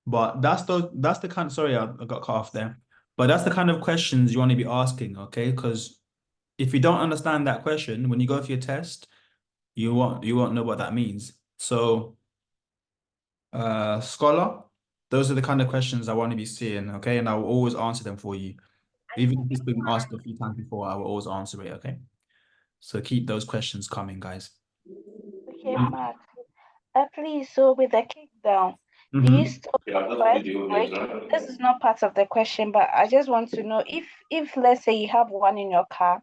But that's the kind. Sorry, I got cut off there. But that's the kind of questions you want to be asking, okay? Because if you don't understand that question when you go for your test, you won't know what that means. So, scholar, those are the kind of questions I want to be seeing, okay? And I will always answer them for you. Even if it's been asked a few times before, I will always answer it, okay? So keep those questions coming, guys. Okay, Max. Please, so with the kick down, do you Mm-hmm. still press brake? This is not part of the question, but I just want to know if let's say you have one in your car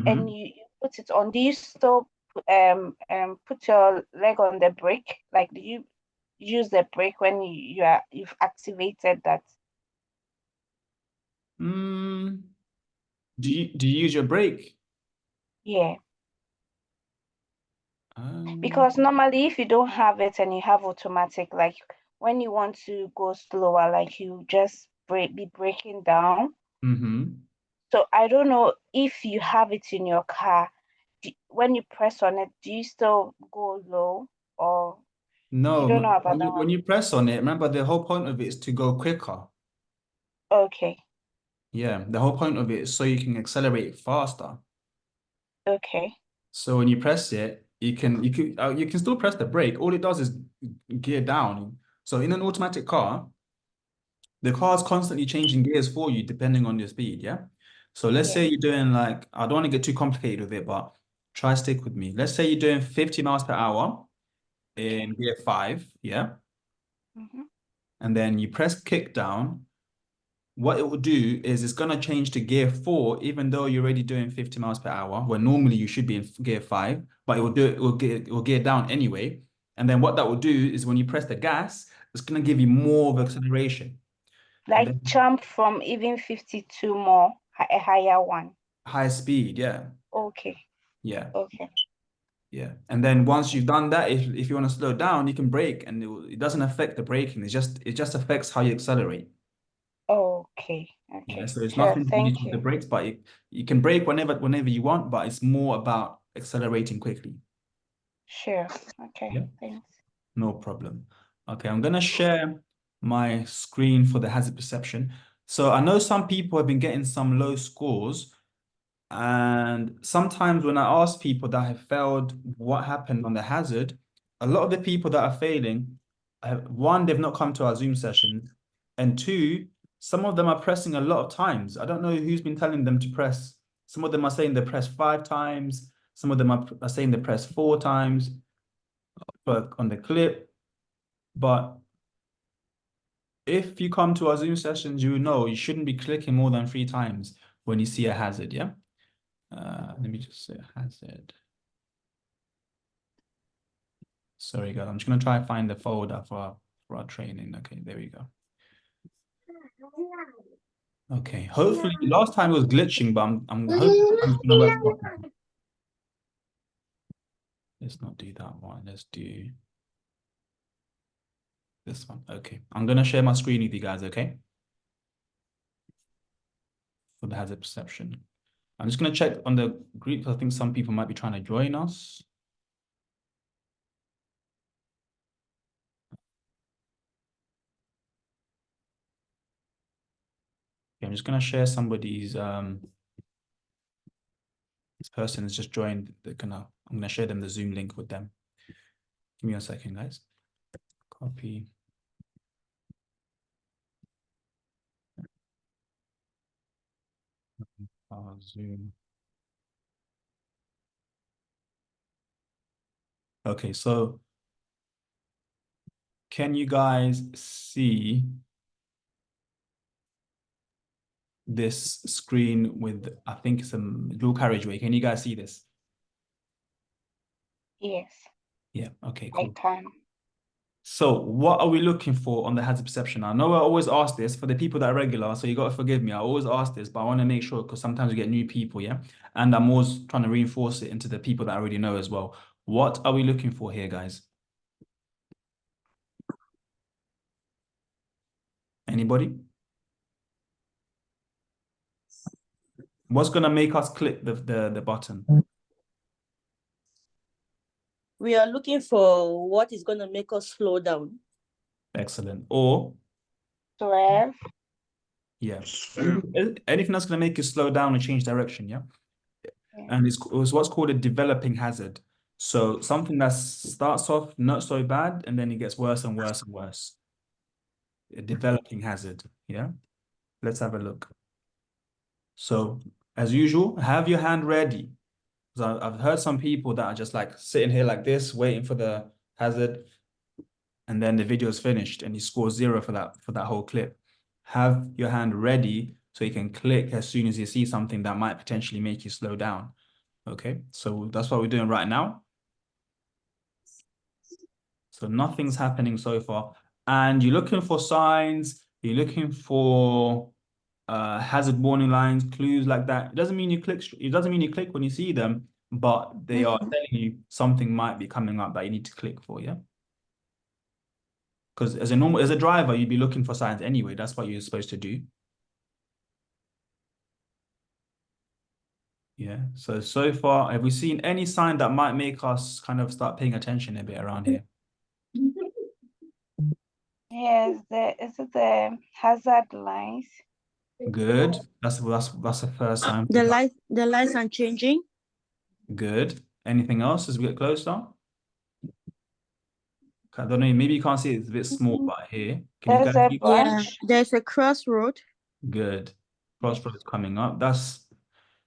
and Mm-hmm. you put it on, do you still put your leg on the brake? Like, do you use the brake when you've activated that? Mm, do you use your brake? Yeah. Um, Because normally if you don't have it and you have automatic, like when you want to go slower, like you just be breaking down. mm-hmm. So I don't know if you have it in your car, when you press on it, do you still go low or you No, don't know about when that you one? when you press on it, remember the whole point of it is to go quicker. Okay, Yeah, the whole point of it is so you can accelerate faster. okay, So when you press it, you can still press the brake. All it does is gear down. So in an automatic car, the car is constantly changing gears for you depending on your speed. Yeah. So let's yeah, say you're doing like I don't want to get too complicated with it, but try stick with me. Let's say you're doing 50 miles per hour okay. in gear five. Yeah. Mm-hmm. And then you press kick down. What it will do is it's going to change to gear four, even though you're already doing 50 miles per hour, where normally you should be in gear five, but it will gear down anyway. And then what that will do is when you press the gas, it's going to give you more of acceleration. And Like then jump from even 52 more, a higher one. high speed, yeah. Okay, Yeah. okay, Yeah. And then once you've done that, if you want to slow down, you can brake and it doesn't affect the braking. It just affects how you accelerate. okay, Yeah, okay. so it's Sure, nothing to do thank with the you. brakes, but you can brake whenever you want, but it's more about accelerating quickly. Sure, okay, Yeah, thanks. no problem. Okay, I'm gonna share my screen for the hazard perception. So I know some people have been getting some low scores, and sometimes when I ask people that have failed what happened on the hazard, a lot of the people that are failing, one, they've not come to our Zoom session, and two, some of them are pressing a lot of times. I don't know who's been telling them to press. Some of them are saying they press 5 times. Some of them are saying they press 4 times on the clip. But if you come to our Zoom sessions, you know you shouldn't be clicking more than 3 times when you see a hazard, yeah? Let me just say hazard. Sorry, guys. I'm just gonna try and find the folder for our training. Okay, there we go. Okay, hopefully last time it was glitching, but I'm hoping it's gonna work properly. Let's not do that one. Let's do this one. Okay, I'm gonna share my screen with you guys, okay? For the hazard perception. I'm just gonna check on the group. I think some people might be trying to join us. Okay, I'm just gonna share somebody's this person has just joined. I'm gonna share them the Zoom link with them. Give me a second, guys. Copy. Zoom. Okay, so can you guys see this screen with, I think it's a dual carriageway. Can you guys see this? Yes, Yeah, okay, I cool. can. So what are we looking for on the hazard perception? I know I always ask this for the people that are regular, so you got to forgive me. I always ask this, but I want to make sure because sometimes we get new people, yeah? And I'm always trying to reinforce it into the people that I already know as well. What are we looking for here, guys? Anybody? What's gonna make us click the button? We are looking for what is going to make us slow down. Excellent. Or 12. Yeah. Anything that's going to make you slow down and change direction, yeah? Yeah. And it's what's called a developing hazard. So something that starts off not so bad and then it gets worse and worse and worse. A developing hazard, yeah? Let's have a look. So as usual, have your hand ready. So I've heard some people that are just like sitting here like this, waiting for the hazard, and then the video is finished and you score 0 for that whole clip. Have your hand ready so you can click as soon as you see something that might potentially make you slow down. Okay, so that's what we're doing right now. So nothing's happening so far. And you're looking for signs, you're looking for hazard warning lines, clues like that. It doesn't mean you click, it doesn't mean you click when you see them, but they are telling you something might be coming up that you need to click for, yeah? Because as a driver, you'd be looking for signs anyway. That's what you're supposed to do. Yeah. So far, have we seen any sign that might make us kind of start paying attention a bit around here? Yes, is it the hazard lines? Good. That's the first sign. The lights are changing. Good. Anything else as we get closer? I don't know. Maybe you can't see it. It's a bit small, but here. Can you There's guys a see? Yeah, branch. there's a crossroad. Good. Crossroads coming up. That's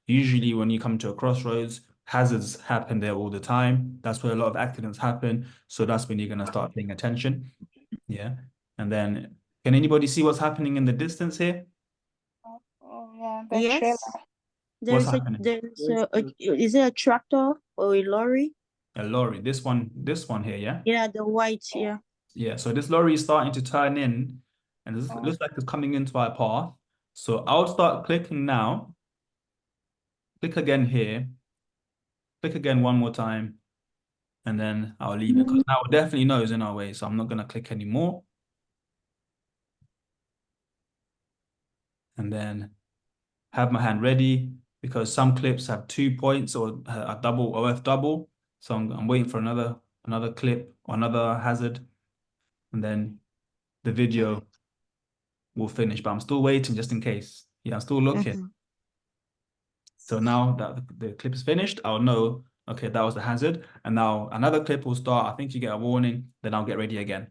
usually when you come to a crossroads, hazards happen there all the time. That's where a lot of accidents happen. So that's when you're going to start paying attention. Yeah. And then, can anybody see what's happening in the distance here? Oh, yeah, the Yes. trailer. What's happening? Is it a tractor or a lorry? A lorry. This one here, yeah? Yeah, the white, yeah. Yeah, so this lorry is starting to turn in, and this looks like it's coming into our path. So I'll start clicking now. Click again here. Click again one more time. And then I'll leave it because now it definitely knows in our way. So I'm not going to click anymore. And then have my hand ready because some clips have 2 points or a double or worth double. So I'm waiting for another clip or another hazard. And then the video will finish, but I'm still waiting just in case. Yeah, I'm still looking. So now that the clip is finished, I'll know, okay, that was the hazard. And now another clip will start. I think you get a warning, then I'll get ready again.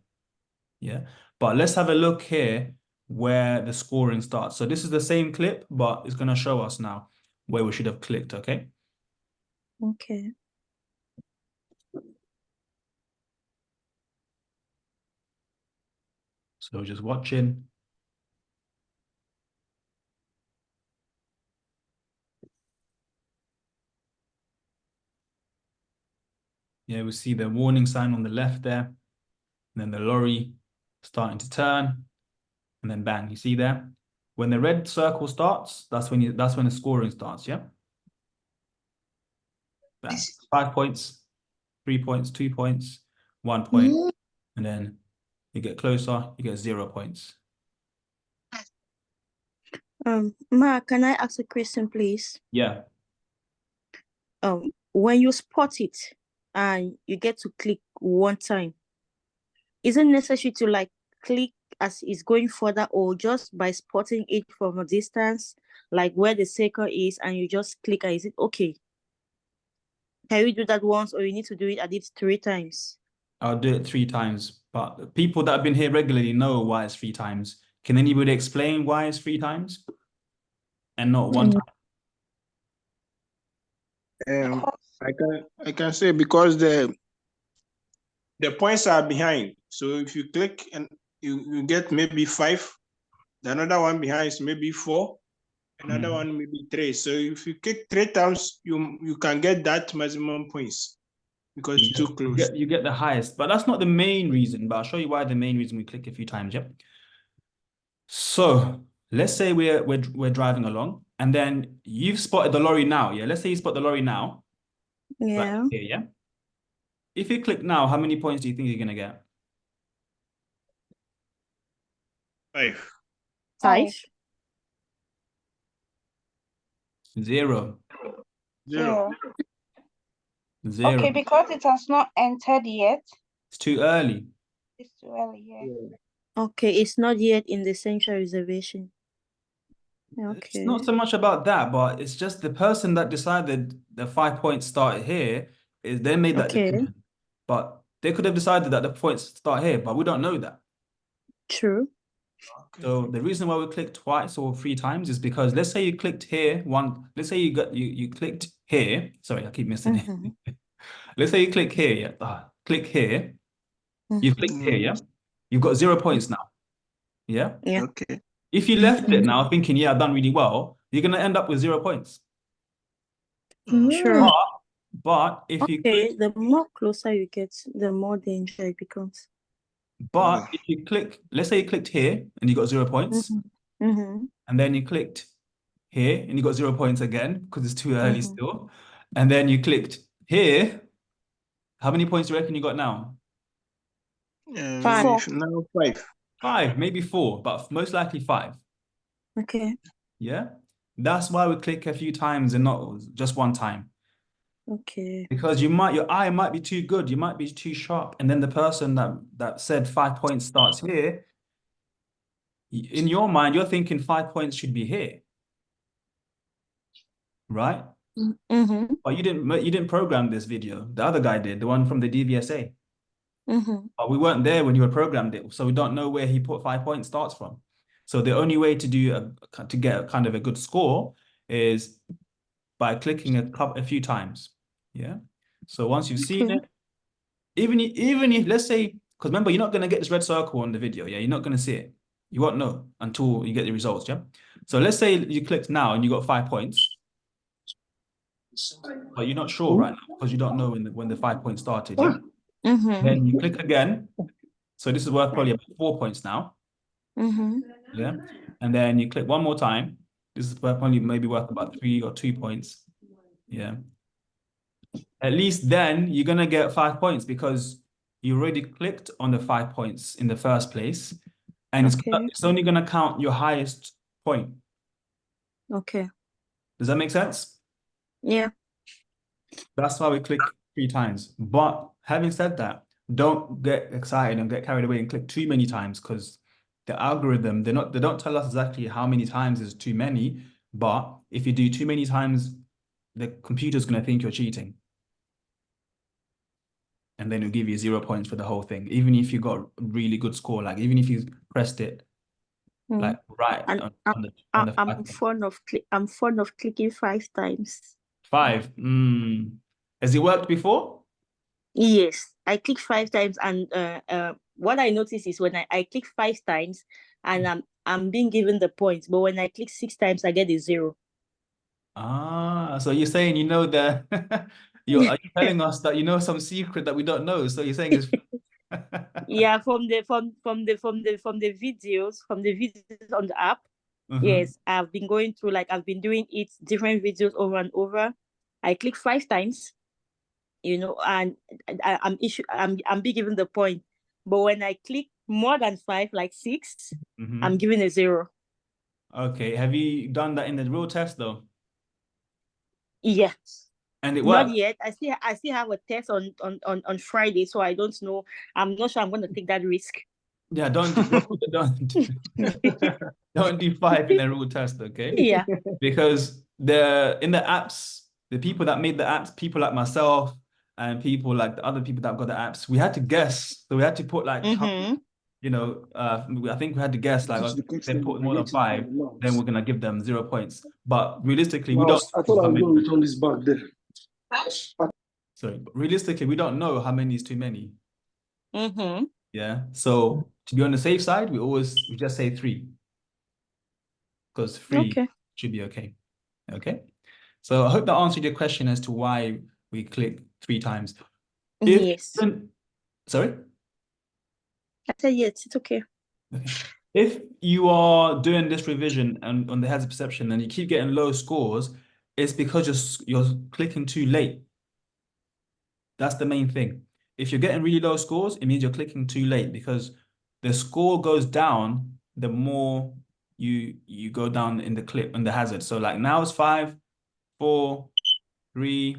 Yeah. But let's have a look here where the scoring starts. So this is the same clip, but it's going to show us now where we should have clicked, okay? Okay. So just watching. Yeah, we see the warning sign on the left there. And then the lorry starting to turn. And then bang, you see there? When the red circle starts, that's when the scoring starts, yeah? Bang. 5 points, 3 points, 2 points, 1 point. And then you get closer, you get 0 points. Ma, can I ask a question, please? Yeah. When you spot it and you get to click one time, is it necessary to like click as it's going further, or just by spotting it from a distance, like where the circle is, and you just click, is it okay? Can you do that once, or you need to do it at least 3 times? I'll do it 3 times, but people that have been here regularly know why it's 3 times. Can anybody explain why it's 3 times and not 1 time? I can say because the points are behind. So if you click and you get maybe 5, the another one behind is maybe 4, another one maybe 3. So if you click 3 times, you can get that maximum points because it's too close. You get the highest, but that's not the main reason. But I'll show you why the main reason we click a few times. Yep. So let's say we're driving along, and then you've spotted the lorry now. Yeah. Let's say you spot the lorry now. Yeah. Right here, yeah. If you click now, how many points do you think you're gonna get? 5. 5. 0. 0. 0. Okay, because it has not entered yet. It's too early. It's too early, yeah. Okay, it's not yet in the central reservation. It's Okay. not so much about that, but it's just the person that decided the 5 points start here is they made that Okay. decision. But they could have decided that the points start here, but we don't know that. True. So the reason why we click twice or 3 times is because let's say you clicked here let's say you clicked here. Sorry, I keep missing it. Mhm. Let's say you click here, yeah. Click here. You've Mhm. clicked here, yeah. You've got 0 points now. Yeah. Yeah. Okay. If you left it now thinking, yeah, I've done really well, you're gonna end up with 0 points. Sure. But if you Okay, the more closer you get, the more danger it becomes. But if you click, let's say you clicked here and you got 0 points, Mm-hmm. and then you clicked here and you got 0 points again because it's too early Mhm. still, and then you clicked here, how many points do you reckon you got now? Five. Maybe now 5. 5, maybe 4, but most likely 5. Okay. Yeah, that's why we click a few times and not just one time. Okay. Because your eye might be too good, you might be too sharp, and then the person that said 5 points starts here, in your mind, you're thinking 5 points should be here, right? Mm-hmm. But you didn't program this video. The other guy did, the one from the DVSA. Mm-hmm. But we weren't there when you were programmed it, so we don't know where he put 5 point starts from. So the only way to get a kind of a good score is by clicking a few times. Yeah. So once you've seen Okay. it, even if let's say, because remember, you're not going to get this red circle on the video. Yeah, you're not going to see it. You won't know until you get the results. Yeah. So let's say you clicked now and you got 5 points, but you're not sure right now because you don't know when the 5 points started. Yeah. Mm-hmm. Then you click again. So this is worth probably about 4 points now. Mm-hmm. Yeah. And then you click one more time. This is probably maybe worth about 3 or 2 points. Yeah. At least then you're gonna get 5 points because you already clicked on the 5 points in the first place. And Okay. it's only gonna count your highest point. Okay. Does that make sense? Yeah. That's why we click 3 times. But having said that, don't get excited and get carried away and click too many times because the algorithm, they don't tell us exactly how many times is too many, but if you do too many times, the computer's gonna think you're cheating. And then it'll give you 0 points for the whole thing, even if you got a really good score, like even if you pressed it like right And on the I'm fond of clicking 5 times. 5. Has it worked before? Yes, I click 5 times, and what I notice is when I click 5 times and I'm being given the points, but when I click 6 times, I get a 0. So you're saying you know the are you telling us that you know some secret that we don't know? So you're saying it's Yeah, from the videos on the app. Mhm. Yes, I've been going through, like, I've been doing it different videos over and over. I click 5 times, and I'm being given the point. But when I click more than 5, like 6, Mhm. I'm given a 0. Okay, have you done that in the real test though? Yeah. And it Not worked? yet. I still have a test on Friday, so I don't know. I'm not sure I'm going to take that risk. Yeah, don't don't do 5 in a real test, okay? Yeah. Because in the apps, the people that made the apps, people like myself and people like the other people that got the apps, we had to guess. So we had to put like, Mm-hmm. I think we had to guess like if they put more than 5, then we're gonna give them 0 points. But realistically, we don't. I thought I was going to return this back there. Sorry, but realistically, we don't know how many is too many. Mm-hmm. Yeah. So to be on the safe side, we just say 3. Because 3 Okay. should be okay. Okay. So I hope that answered your question as to why we click 3 times. Yes. Sorry? I said yes, it's okay. Okay. If you are doing this revision and on the hazard perception and you keep getting low scores, it's because you're clicking too late. That's the main thing. If you're getting really low scores, it means you're clicking too late because the score goes down the more you go down in the hazard. So like now it's 5, 4, 3,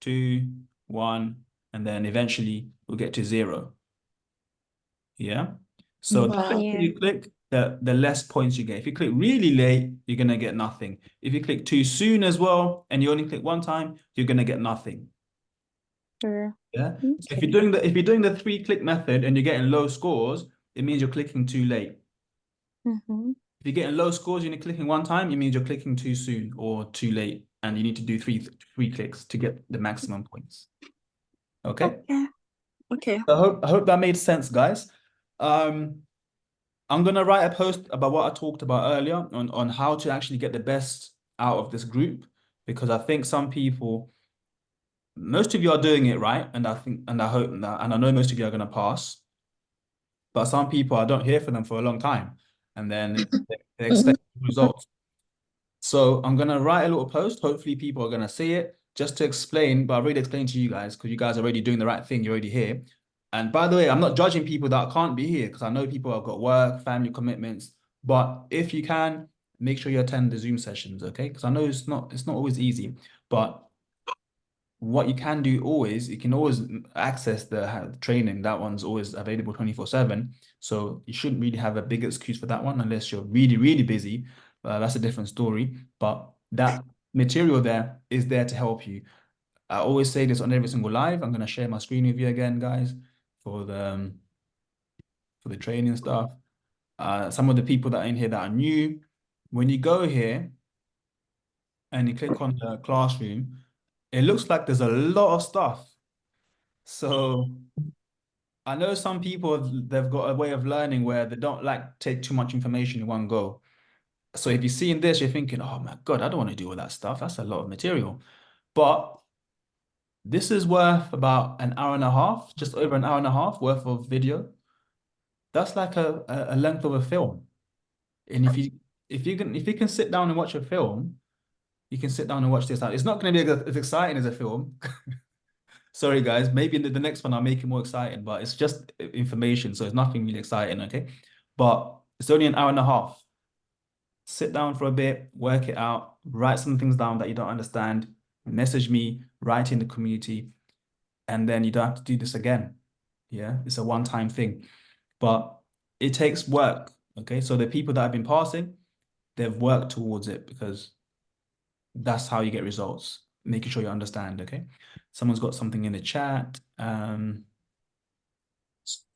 2, 1, and then eventually we'll get to 0. Yeah. So the Wow. quicker Yeah. you click, the less points you get. If you click really late, you're gonna get nothing. If you click too soon as well, and you only click one time, you're gonna get nothing. Yeah. Yeah. So if Okay. you're doing the 3-click method and you're getting low scores, it means you're clicking too late. Mm-hmm. If you're getting low scores and you're clicking one time, it means you're clicking too soon or too late, and you need to do three clicks to get the maximum points. Okay. Yeah. Okay. I hope that made sense, guys. I'm gonna write a post about what I talked about earlier on how to actually get the best out of this group, because I think some people, most of you are doing it right, and I hope and I know most of you are gonna pass. But some people, I don't hear from them for a long time, and then they expect results. So I'm gonna write a little post. Hopefully, people are gonna see it just to explain. But I've already explained to you guys because you guys are already doing the right thing. You're already here. And by the way, I'm not judging people that can't be here because I know people have got work, family commitments. But if you can, make sure you attend the Zoom sessions, okay? Because I know it's not always easy. But what you can do always, you can always access the training. That one's always available 24/7. So you shouldn't really have a big excuse for that one unless you're really, really busy. That's a different story. But that material there is there to help you. I always say this on every single live. I'm going to share my screen with you again, guys, for the training stuff. Some of the people that are in here that are new, when you go here and you click on the classroom, it looks like there's a lot of stuff. So I know some people, they've got a way of learning where they don't like take too much information in one go. So if you're seeing this, you're thinking, oh my God, I don't want to do all that stuff. That's a lot of material. But this is worth about an hour and a half, just over an hour and a half worth of video. That's like a length of a film. And if you can sit down and watch a film, you can sit down and watch this. Now, it's not going to be as exciting as a film. Sorry, guys. Maybe in the next one I'll make it more exciting, but it's just information, so it's nothing really exciting, okay? But it's only an hour and a half. Sit down for a bit, work it out, write some things down that you don't understand, message me, write in the community, and then you don't have to do this again. Yeah, it's a one-time thing, but it takes work, okay? So the people that have been passing, they've worked towards it because that's how you get results, making sure you understand, okay? Someone's got something in the chat. From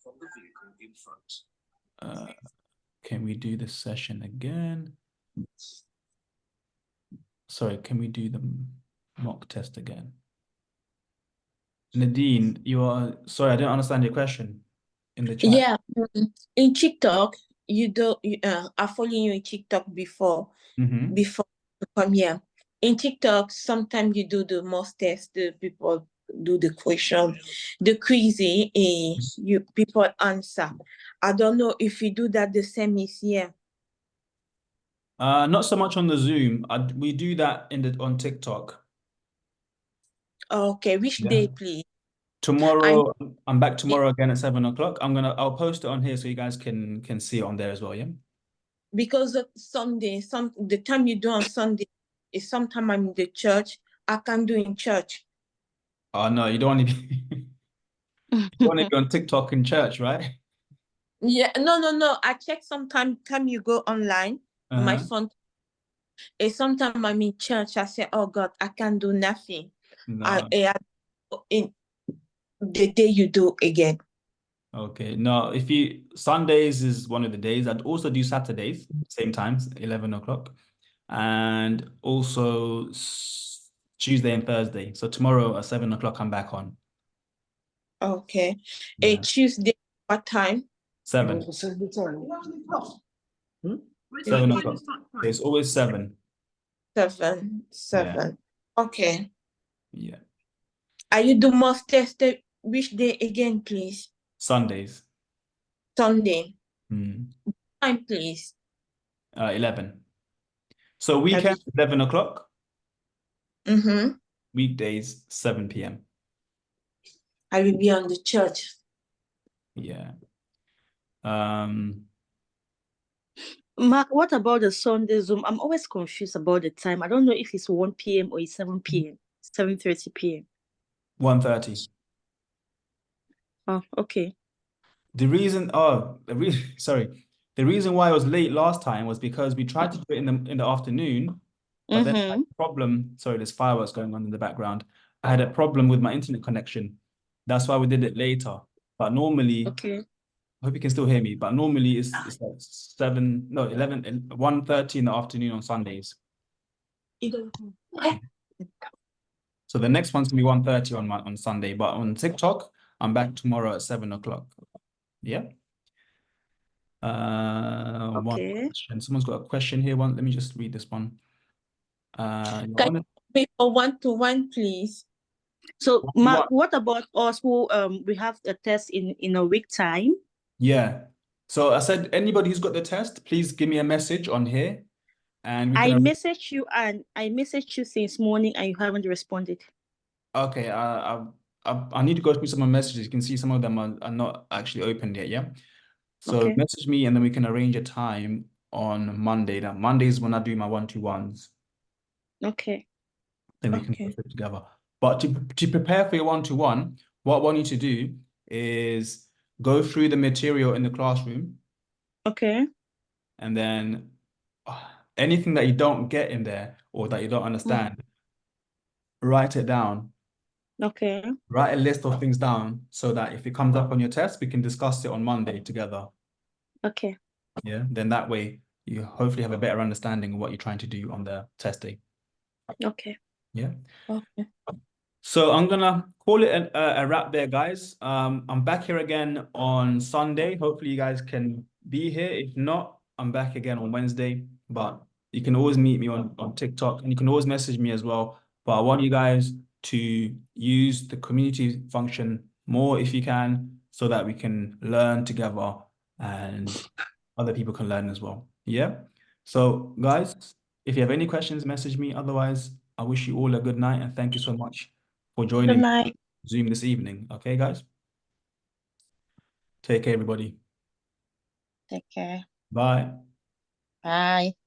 the vehicle in front. Can we do this session again? Sorry, can we do the mock test again? Nadine, sorry, I didn't understand your question in the chat. Yeah. In TikTok, I follow you in TikTok before Mm-hmm. to come here. In TikTok, sometimes you do the most test, the people do the question, the quiz, people answer. I don't know if you do that the same is here. Not so much on the Zoom. We do that on TikTok. Okay, which Yeah. day, please? Tomorrow, I'm back tomorrow again at 7 o'clock. I'll post it on here so you guys can see it on there as well, yeah? Because Sunday, the time you do on Sunday is sometime I'm in the church. I can't do in church. Oh no, you don't want to be you don't want to be on TikTok in church, right? Yeah, no. I check time you go online. My phone. And sometimes I'm in church. I say, "Oh God, I can't do nothing." No. In the day you do again. Okay. No, Sundays is one of the days. I'd also do Saturdays, same times, 11 o'clock. And also Tuesday and Thursday. So tomorrow at 7 o'clock, I'm back on. Okay. Yeah. A Tuesday, what time? 7. 7 o'clock. It's always 7. 7. Yeah. Okay. Yeah. Are you do most tested which day again, please? Sundays. Sunday. Mm. Time, please. 11. So weekend, 11 o'clock. Mm-hmm. Weekdays, 7 p.m. I will be on the church. Yeah. Mark, what about the Sunday Zoom? I'm always confused about the time. I don't know if it's 1 p.m. or it's 7 p.m. 7:30 p.m. 1:30. Oh, okay. sorry. The reason why I was late last time was because we tried to do it in the afternoon, but then I had a problem. Sorry, there's fireworks going on in the background. I had a problem with my internet connection. That's why we did it later. But normally, Okay. I hope you can still hear me, but normally it's like 1:30 in the afternoon on Sundays. So the next one's gonna be 1:30 on Sunday, but on TikTok, I'm back tomorrow at 7 o'clock. Yeah. One Okay. question. Someone's got a question here. Let me just read this one. Can you for 1-to-1, please? So, One-to-one. what about us who we have a test in a week time? Yeah. So I said, anybody who's got the test, please give me a message on here, and we I can. messaged you since morning and you haven't responded. Okay. I need to go through some of my messages. You can see some of them are not actually opened yet. Yeah. So Okay. message me, and then we can arrange a time on Monday. That Monday is when I do my 1-to-1s. Okay. Then we can Okay. go through it together. But to prepare for your 1-to-1, what I want you to do is go through the material in the classroom, Okay. and then anything that you don't get in there or that you don't understand, write it down. Okay. Write a list of things down so that if it comes up on your test, we can discuss it on Monday together. Okay. Yeah. Then that way you hopefully have a better understanding of what you're trying to do on the test day. Okay. Yeah. Okay. So I'm gonna call it a wrap there, guys. I'm back here again on Sunday. Hopefully you guys can be here. If not, I'm back again on Wednesday. But you can always meet me on TikTok, and you can always message me as well. But I want you guys to use the community function more if you can, so that we can learn together and other people can learn as well. Yeah. So guys, if you have any questions, message me. Otherwise, I wish you all a good night, and thank you so much for Good joining night. Zoom this evening. Okay, guys? Take care, everybody. Take care. Bye. Bye.